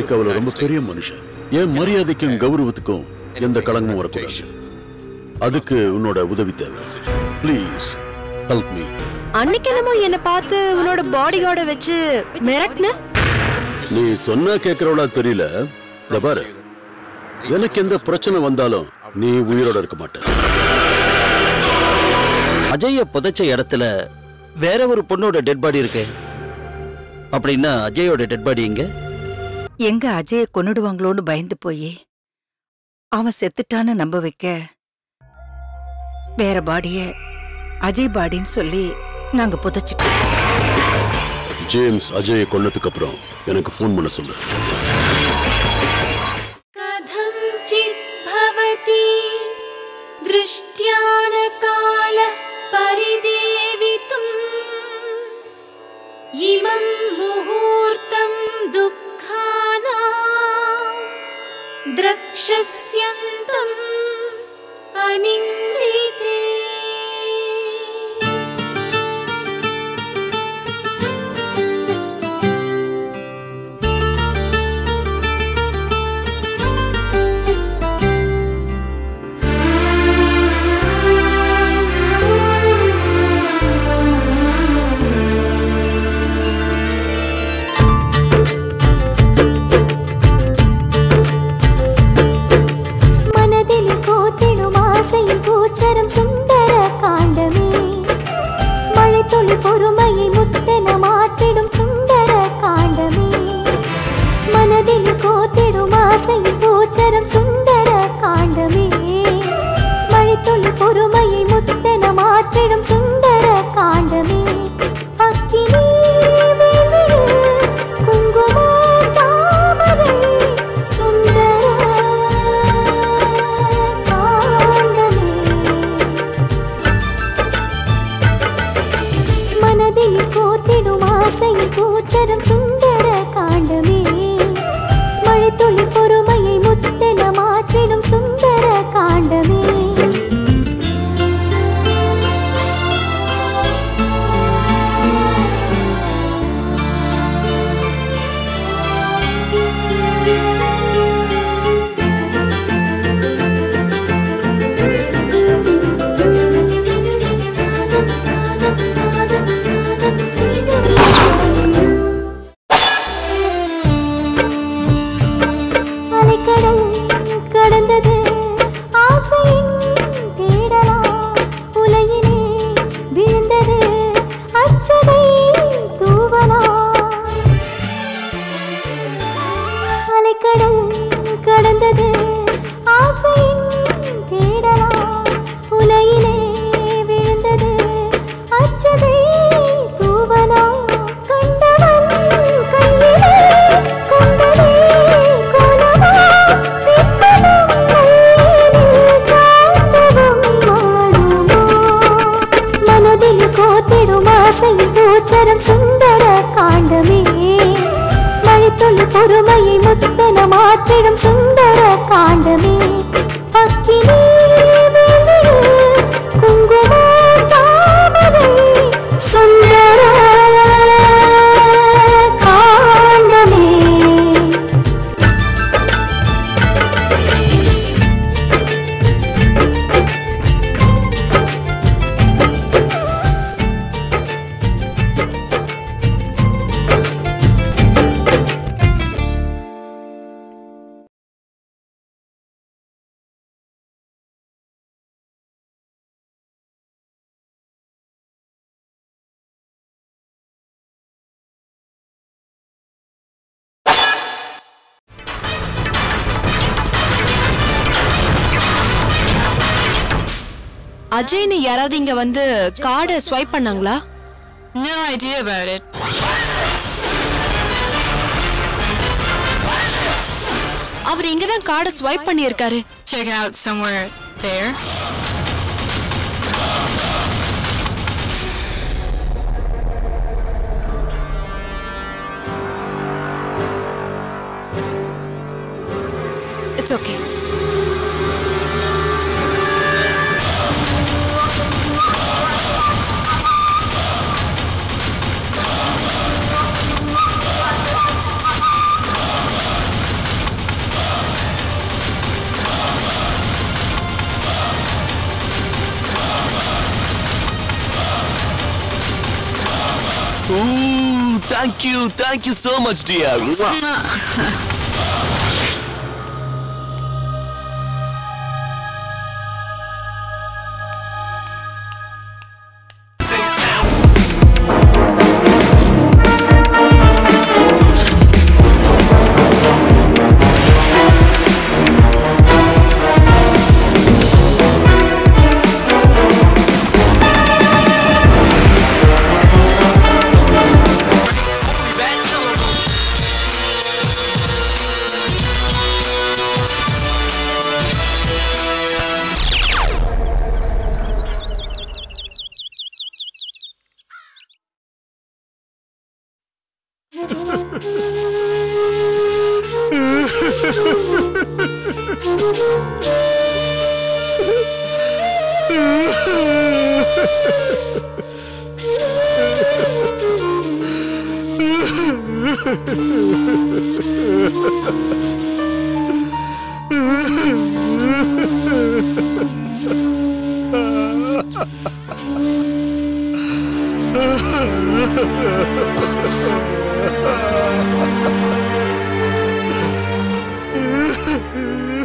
அமெரிக்காவில் ரொம்ப பெரிய மனுஷன். என் மரியாதைக்கும் கௌரவத்துக்கும் எந்த களங்கமும் வரக்கூடாது. அதுக்கு உன்னோட உதவி தேவை. Please help me. அன்னைக்கு என்னமோ என்ன பார்த்து உன்னோட பாடி கார்ட வச்சு மிரட்ன. நீ சொன்னா கேக்குறவளா தெரியல. பாரு, எனக்கு எந்த பிரச்சனை வந்தாலும் நீ உயிரோட இருக்க மாட்ட. அஜய புதைச்ச இடத்துல வேற ஒரு பொண்ணோட டெட் பாடி இருக்கு. அப்படின்னா அஜயோட டெட் பாடி எங்க அஜய கொன்னுடுவாங்களோன்னு பயந்து போய் அவன் செத்துட்டான்னு நம்ப வைக்க வேற பாடிய அஜய் பாடின்னு சொல்லி நாங்க புதைச்சிட்டோம். ஜேம்ஸ் அஜயை கொன்னதுக்கு அப்புறம் எனக்கு ஃபோன் பண்ண சொல்லு. दृष्ट्यान काल परिदेवितुम् इमं मुहूर्तं दुःखाना द्रक्षस्यन्तम् अनिन्दिते. பூச்சரம் சுந்தர காண்டமே மழை துளி பொறுமையை முத்தென மாற்றிடும் சுந்தர காண்டமே மனதில் கோத்திடும் ஆசை பூச்சரம் சுந்தர காண்டமே மழை துளி பொறுமையை முத்தென மாற்றிடும் சுந்தர காண்டமே அக்கினி வேள்வியில் குங்கும தாமரை சுந்தர பூச்சரம் சுந்தர காண்டமே மழை துளி பொறுமையை முத்தென மாற்றிடும் சுந்தர காண்டமே. பூச்சரம் சுந்தர காண்டமே மழை துளி பொறுமையை முத்தென மாற்றிடும் சுந்தர காண்டமே அக்கினி வேள்வியில் குங்கும தாமரை சுந்தர காண்டமே. அஜய்னு யாராவது இங்க வந்து கார்டை ஸ்வைப் பண்ணாங்களா? No idea about it. அவர் இங்க தான் கார்டை ஸ்வைப் பண்ணியிருக்காரு. Check out somewhere there. It's okay. Ooh, thank you so much, dear.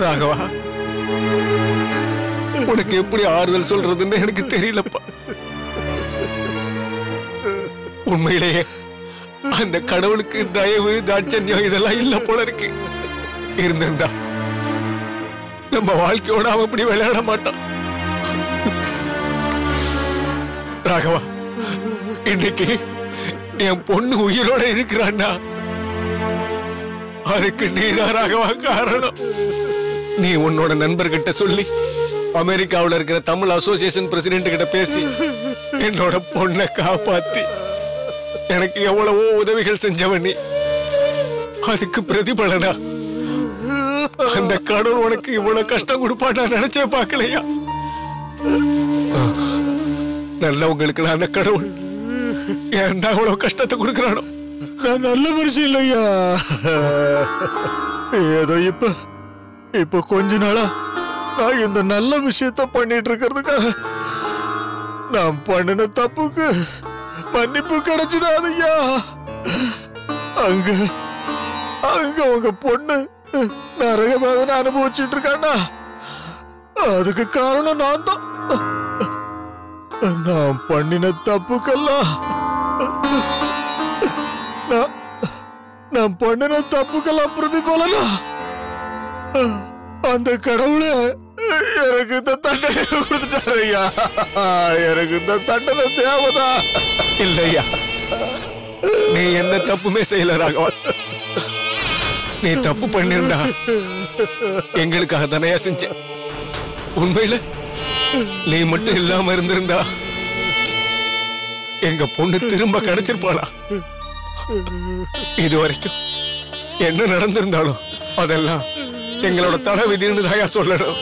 Raghava, உனக்கு எப்படி ஆறுதல் சொல்றதுன்னு எனக்கு தெரியலப்பா. உண்மையிலேயே அந்த கடவுளுக்கு தயவு தாட்சண்யம் இதெல்லாம் இல்ல போல இருக்கு. இருந்திருந்தா நம்ம வாழ்க்கையோட அவன் இப்படி விளையாட மாட்டான். ராகவா, இன்னைக்கு என் பொண்ணு உயிரோட இருக்கிறான்னா அதுக்கு நீதான் ராகவா காரணம். நீ உன்னோட நண்பர்கிட்ட சொல்லி அமெரிக்காவில் இருக்கிற தமிழ் அசோசியேஷன் பிரசிடென்ட் கிட்ட பேசி என்னோட பொண்ணை காப்பாத்தி எனக்கு எவ்வளவோ உதவிகள் செஞ்சவன் நீ. அதுக்கு பிரதிபலனா அந்த கடவுள் உனக்கு இவ்வளவு கஷ்டம் கொடுப்பான் நான் நினைச்சே பார்க்கலையா. நல்லவங்களுக்கு அந்த கடவுள் ஏன் அவ்வளவு கஷ்டத்தை கொடுக்கறானோ. நான் நல்ல மனுஷன் இல்லையா. ஏதோ இப்ப கொஞ்ச நாளா நான் இந்த நல்ல விஷயத்த பண்ணிட்டு இருக்கிறதுக்காக நான் பண்ணின தப்புக்கு மன்னிப்பு கிடைச்சிடாதையா. அங்க உங்க பொண்ணு நரக வேதனை அனுபவிச்சுட்டு இருக்கானா அதுக்கு காரணம் நான் தான். நான் பண்ணின தப்புக்கெல்லாம் நான் பண்ணின தப்புக்கெல்லாம் பிரதிபலனா அந்த கடவுளை எனக்கு இந்த தண்டனை கொடுத்துட்டாரு ஐயா. எனக்கு இந்த தண்டனை தேவைதா இல்லையா. நீ என்ன தப்புமே செய்யல ராகவா. நீ தப்பு பண்ணிருந்தா எங்களுக்காக தானையா செஞ்ச. உண்மையில நீ மட்டும் இல்லாம இருந்திருந்தா எங்க பொண்ணு திரும்ப கிடைச்சிருப்பாளா. இதுவரைக்கும் என்ன நடந்திருந்தாலும் அதெல்லாம் எங்களோட தலை விதின்னு தாயா சொல்லணும்.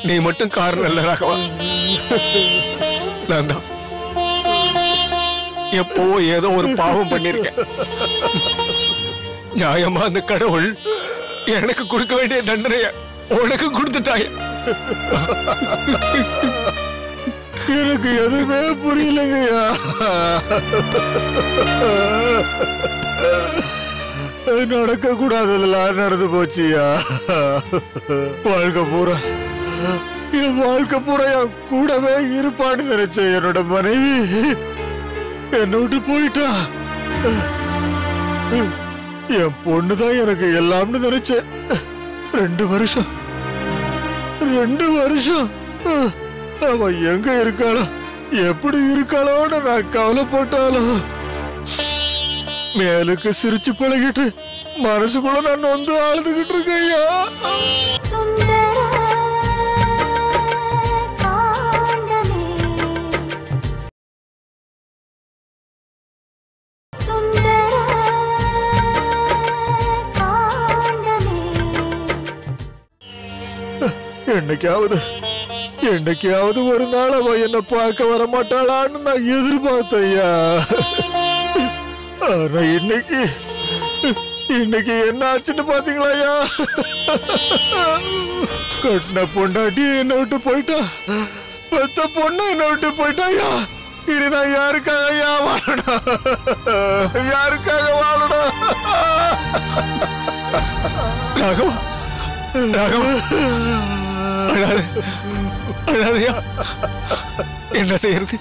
நீ மட்டும் காரணம் இல்ல ராகவா. நான் தான் எப்போ ஏதோ ஒரு பாவம் பண்ணிருக்கேன். நியாயமா அந்த கடவுள் எனக்கு கொடுக்க வேண்டிய தண்டனைய உனக்கு கொடுத்துட்டாய. எனக்கு எதுவுமே புரியலைங்கய்யா. நடக்க கூடாததெல்லாம் நடந்து போச்சியா. வாழ்க்கை பூரா என் கூடவே இருப்பான்னு நினைச்சேன். என்னோட மனைவி என்னை விட்டு போயிட்டா. என் பொண்ணுதான் எனக்கு எல்லாம்னு நினைச்சேன். 2 வருஷம் அவ எங்க இருக்காளோ எப்படி இருக்காளோன்னு நான் கவலைப்பட்டாலும் மேலுக்கு சிரிச்சு பழகிட்டு மனசுக்குள்ள நான் வந்து அழுதுகிட்டு இருக்கேயா. என்னைக்காவது ஒரு நாள் அவ என்ன பார்க்க வர மாட்டாளான்னு நான் எதிர்பார்த்தையா. ஆனா இன்னைக்கு என்ன ஆச்சுன்னு பாத்தீங்களாயா. கட்டின பொண்டாட்டி என்ன விட்டு போயிட்டா. பெத்த பொண்ணு என்ன விட்டு போயிட்டாயா. இனி நான் யாருக்காக ஐயா வாழணும்? யாருக்காக வாழணும்? ராகவா ராகவா அழாத அழாதையா. என்ன செய்யறது?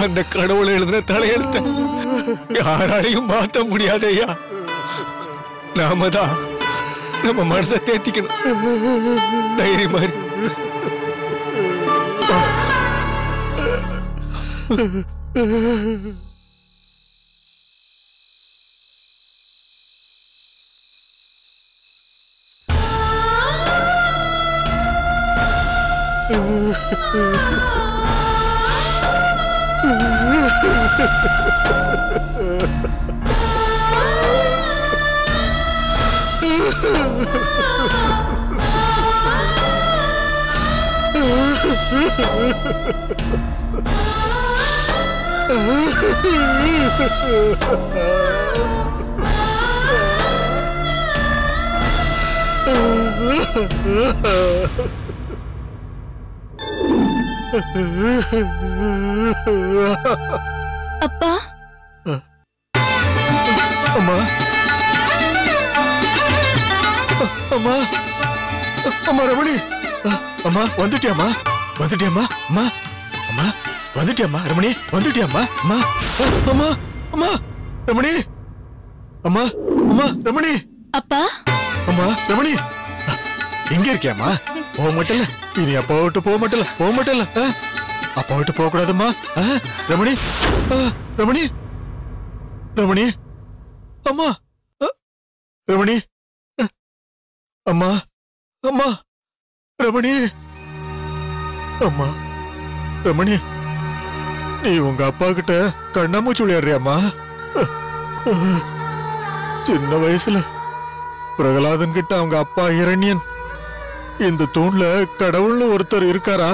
அந்த கடவுள் எழுதின தலையெழுத்த யாராலையும் மாத்த முடியாதையா. நாம தான் நம்ம மனசை தேத்திக்கணும். தைரியம் மாதிரி அப்பா அம்மா அம்மா அம்மா ரமணி அம்மா வந்துட்டியாம்மா வந்துட்டியாம்மா அம்மா அம்மா வந்துட்டியாம்மா ரமணி வந்துட்டியாம்மா அம்மா அம்மா அம்மா ரமணி அம்மா அம்மா ரமணி அப்பா அம்மா ரமணி எங்க இருக்கியாம்மா? போக மாட்டல இனி அப்பா விட்டு போக மாட்டல போக மாட்டல அப்பா விட்டு போக கூடாதும்மா. ரமணி ரமணி ரமணி அம்மா ரமணி அம்மா அம்மா ரமணி அம்மா ரமணி நீ உங்க அப்பா கிட்ட கண்ணாமூச்சி விளையாடுறியாம்மா? சின்ன வயசுல பிரகலாதன் கிட்ட அவங்க அப்பா இரண்யன் இந்த தூண்ல கடவுள்னு ஒருத்தர் இருக்காரா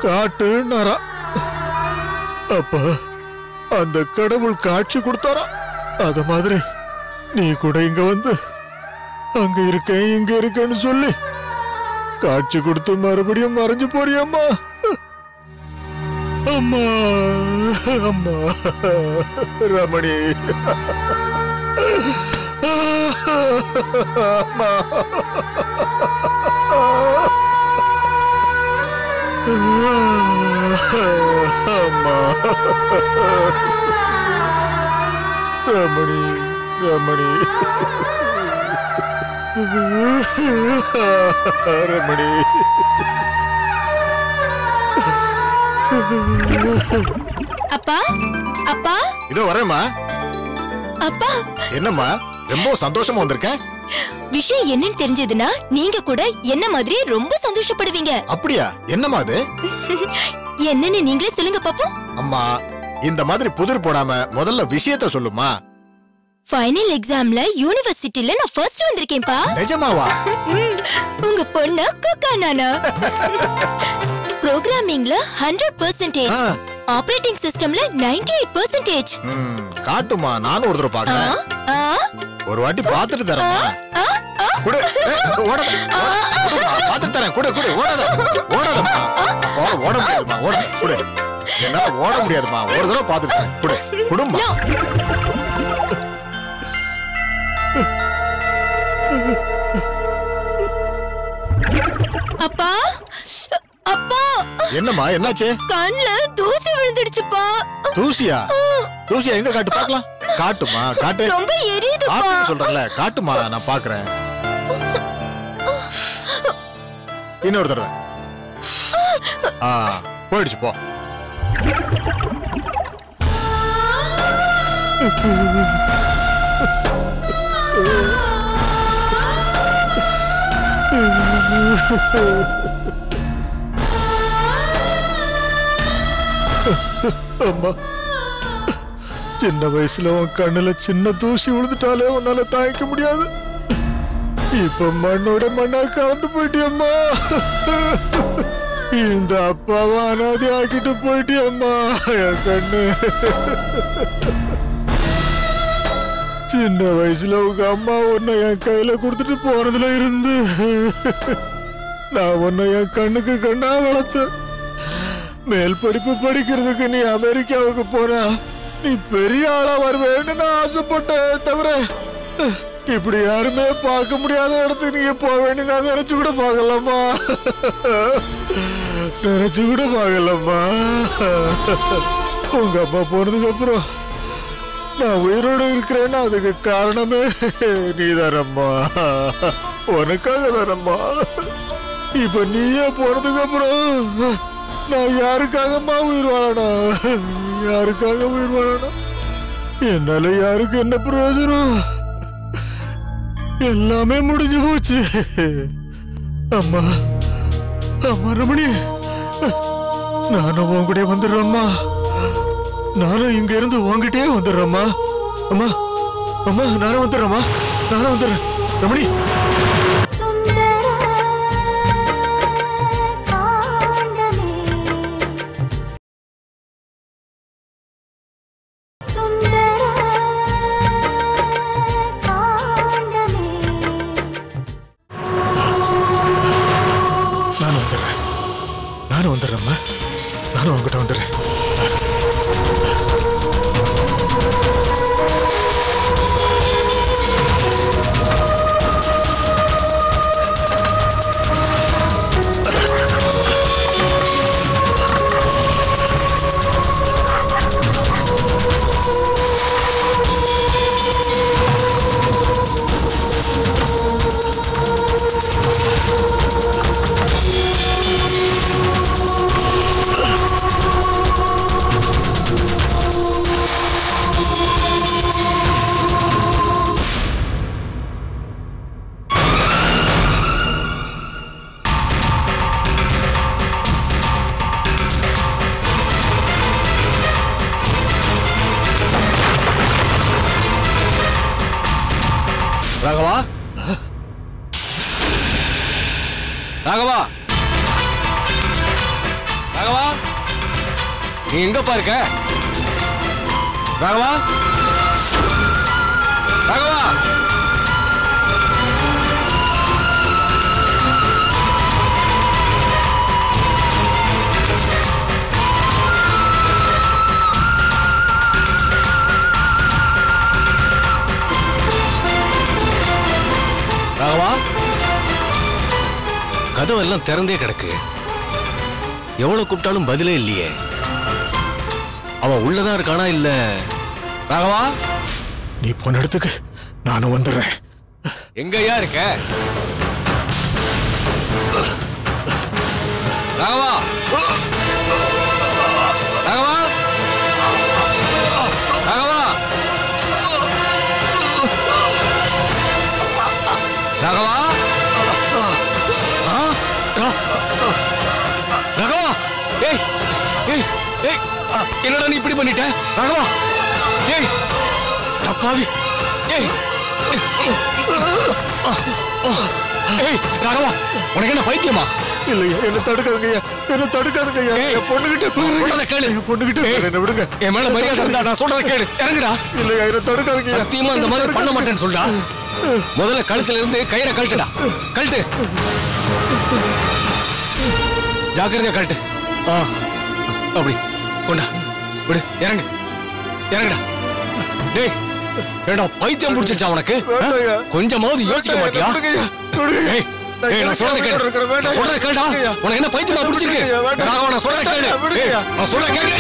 காட்டுனாரா. அப்ப அந்த கடவுள் காட்சி கொடுத்தாரா. அத மாதிரி நீ கூட இங்க வந்து அங்க இருக்கேன் இங்க இருக்கேன்னு சொல்லி காட்சி கொடுத்து மறுபடியும் மறைஞ்சு போறியம்மா. அம்மா அம்மா ரமணி அம்மா அம்மா ரமணி ரமணி ரமணி அப்பா அப்பா இதோ வரேம்மா. அப்பா என்னம்மா ரொம்ப சந்தோஷமா வந்திருக்க? விஷயம் என்னன்னு தெரிஞ்சதுன்னா நீங்க கூட என்ன மாதிரி ரொம்ப சந்தோஷப்படுவீங்க. அப்படியா? என்னம்மா அது? என்னன்னு நீங்களே சொல்லுங்க பாப்போம். அம்மா இந்த மாதிரி புதிர் போடாம முதல்ல விஷயத்த சொல்லுமா. ஃபைனல் எக்ஸாம்ல யூனிவர்சிட்டில நான் ஃபர்ஸ்ட் வந்திருக்கேன்பா. நிஜமாவா? உங்க பொண்ணு குக்கா நானா. ப்ரோகிராமிங்ல 100%, ஆபரேட்டிங் சிஸ்டம்ல 98%. காட்டுமா, நானும் ஒரு தடவை பாக்குறேன். ஒரு வாட்டி பாத்துட்டு தரேன். குடு ஓடாத பாத்துட்டு தரேன். குடு குடு ஓடாத ஓடாதம்மா. ஓட முடியாதுமா. ஓட குடு. என்னால ஓட முடியாதுமா. ஒரு தடவை பாத்துட்டு தரேன். குடு குடுமா. அப்பா அப்பா என்னம்மா என்னாச்சு? கண்ணுல தூசி விழுந்துடுச்சுப்பா. தூசியா? தூசியா எங்க காட்டு பார்க்கலாம். காட்டுமா காட்டு. ரொம்ப எரியுதுப்பா. காட்டு சொல்றல. காட்டுமா நான் பாக்குறேன். இன்னொரு தடவை. போயிடுச்சு போ. அம்மா சின்ன வயசுல உன் கண்ணுல சின்ன தூசி விழுந்துட்டாலே உன்னால தாங்கிக்க முடியாது. இப்ப மண்ணோட மண்ணா கலந்து போயிட்டியம்மா. இந்த அப்பாவை அனாதை ஆக்கிட்டு போயிட்டியம்மா. என் கண்ணு சின்ன வயசுல உங்க அம்மா உன்னை என் கையில கொடுத்துட்டு போறதுல இருந்து நான் உன்னை என் கண்ணுக்கு கண்ணா வளர்த்தேன். மேல் படிப்பு படிக்கிறதுக்கு நீ அமெரிக்காவுக்கு போனா நீ பெரிய ஆளா வருவேன்னு நான் ஆசைப்பட்டேன் தவிர இப்படி யாருமே பார்க்க முடியாத இடத்துக்கு நீங்க போக வேண்டிய நான் நினைச்சு கூட பார்க்கலாமா நினைச்சு கூட பார்க்கலாமா உங்க அப்பா போனதுக்கு அப்புறம் நான் உயிரோடு இருக்கிறேன்னா அதுக்கு காரணமே நீதானம்மா உனக்காக தானம்மா இப்ப நீயே போனதுக்கு அப்புறம் நான் யாருக்காகம்மா உயிர் வாழணும் யாருக்காக உயிர் வாழணும் என்னால யாருக்கு என்ன பிரயோஜனம் எல்லாமே முடிஞ்சு போச்சு அம்மா அம்மா ரமணி நானும் உன்கிட்டே வந்துடுறேம்மா நானும் இங்க இருந்து உன்கிட்டே வந்துடுறேம்மா அம்மா அம்மா நானும் வந்துடுறேம்மா நானும் வந்துடுறேன் ரமணி நானும் வந்துடுறேம்மா நானும் உங்ககிட்ட வந்துடுறேன் ராகவா ராகவா ராகவா நீ எங்கப்பா இருக்க ராகவா ராகவா ராகவா கதவெல்லாம் திறந்தே கிடக்கு எவ்வளவு கூப்பிட்டாலும் பதிலே இல்லையே அவன் உள்ளதான் இருக்கானா இல்ல ராகவா நீ போன இடத்துக்கு நானும் வந்துடுறேன் எங்கயா இருக்க ராகவா ராகவா ராகவா ராகவா ராகவா ஏய் ஏய் ஏய் என்னடா நீ இப்படி பண்ணிட்ட ராகவா ஏய் அப்பாவி ஏய் ஏய் ராகவா உனக்கு என்ன பைத்தியமா இல்லையா என்ன தடுக்காதுங்கய்யா என்ன தடுக்காதுங்கய்யா என் பொண்ணுகிட்ட சொல்றத கேளு பொண்ணுகிட்ட என்ன விடுங்க என் மேல மரியாதை இருந்தா நான் சொல்றத கேளு இறங்குடா இல்லையா என்ன தடுக்காதுங்கய்யா சத்தியமா இந்த மாதிரி பண்ண மாட்டேன்னு சொல்றா முதல்ல கழுத்துல இருந்து கயிறை கழட்டுடா கழட்டு ஜாக்கிரதையா கழட்டு அப்படி கொண்டா விடு இறங்கு இறங்குடா டேய் ஏடா பைத்தியம் பிடிச்சிருச்சா உனக்கு கொஞ்சமாவது யோசிக்க மாட்டியா ஏய் ஏய் நான் சொல்றத கேளு சொல்றத கேளுடா உனக்கு என்ன பைத்தியமா பிடிச்சிருக்கு நான் சொல்றத கேளு நான் சொல்றத கேளு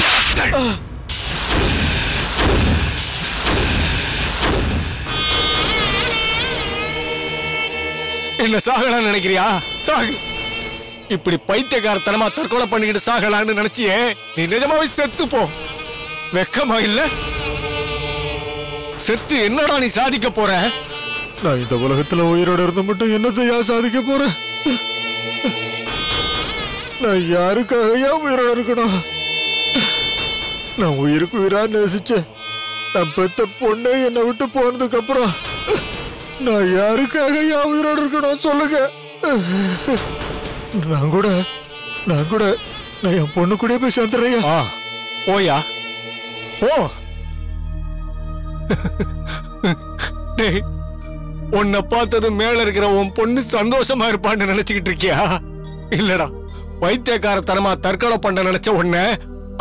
என்ன சாகலான்னு நினைக்கிறியா சாகு இப்படி பைத்தியக்காரத்தனமா தற்கொலை பண்ணிக்கிட்டு சாகலான்னு நினைச்சியே நீ நிஜமாவே செத்து போ வெக்கமா இல்ல செத்து என்னடா நீ சாதிக்க போற நான் இந்த உலகத்துல உயிரோட இருந்து மட்டும் என்னத்தையா சாதிக்க போறேன் நான் யாருக்காக உயிரோட இருக்கணும் நான் உயிருக்கு உயிரா நேசிச்சேன் நான் பெத்த பொண்ணே என்னை விட்டு போனதுக்கு அப்புறம் நான் யாருக்காக உயிரோடு இருக்கணும் சொல்லுங்க நான் கூட நான் என் பொண்ணு கூட போய் சேர்ந்துறையா போயா ஓ டேய் உன்னை பார்த்தது மேல இருக்கிற உன் பொண்ணு சந்தோஷமா இருப்பான்னு நினைச்சுக்கிட்டு இருக்கியா இல்லடா பைத்தியக்காரத்தனமா தற்கொலை பண்ண நினைச்ச உன்னை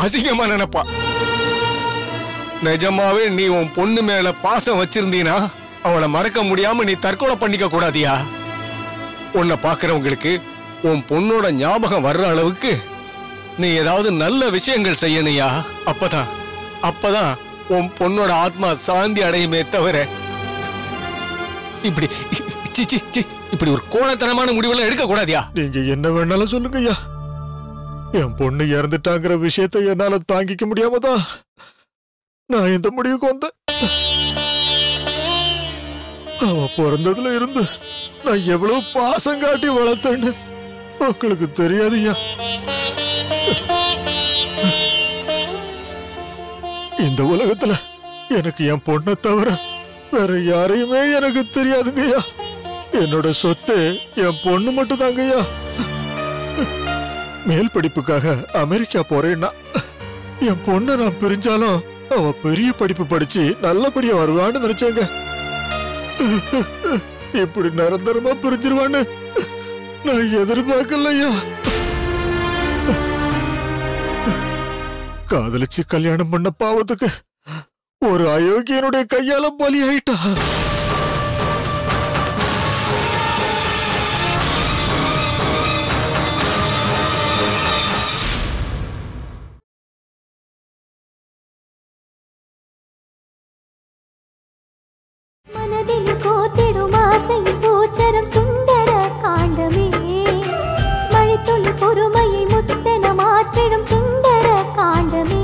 அசிங்கமா நினைப்பா. நிஜமாவே நீ உன் பொண்ணு மேல பாசம் வச்சிருந்தீனா அவளை மறக்க முடியாம நீ தற்கொலை பண்ணிக்க கூடாதியா. உன்னை பாக்குறவங்களுக்கு உன் பொண்ணோட ஞாபகம் வர்ற அளவுக்கு நீ ஏதாவது நல்ல விஷயங்கள் செய்யணையா. அப்பதான் உன் பொண்ணோட ஆத்மா சாந்தி அடையுமே தவிர இப்படி ஒரு கோணத்தனமான முடிவெல்லாம் எடுக்க கூடாதியா. நீங்க என்ன வேணாலும் சொல்லுங்க ஐயா. என் பொண்ணு இறந்துட்டாங்கிற விஷயத்தை என்னால தாங்கிக்க முடியாமதான் நான் இந்த முடிவுக்கு வந்தேன். அவ பிறந்ததுல இருந்து நான் எவ்வளவு பாசம் காட்டி வளர்த்தேன்னு உங்களுக்கு தெரியாதுயா. இந்த உலகத்துல எனக்கு என் பொண்ணை தவிர வேற யாரையுமே எனக்கு தெரியாதுங்கய்யா. என்னோட சொத்து என் பொண்ணு மட்டும் தாங்கய்யா. மேல் படிப்புக்காக அமெரிக்கா போறேன்னா என் பொண்ணை நான் பிரிஞ்சாலும் அவ பெரிய படிப்பு படிச்சு நல்லபடியா வருவான்னு நினைச்சாங்க. இப்படி நிரந்தரமா பிரிஞ்சிருவான்னு நான் எதிர்பார்க்கலையா. காதலிச்சு கல்யாணம் பண்ண பாவத்துக்கு ஒரு அயோக்கியனுடைய கையால பலியாயிட்டா. மனதில் கோத்திடும் ஆசையின் பூச்சரம் சுந்தர காண்டமே. மழைத்துளி பொறுமையை முத்தென மாற்றிடும் சுந்தர காண்டமே.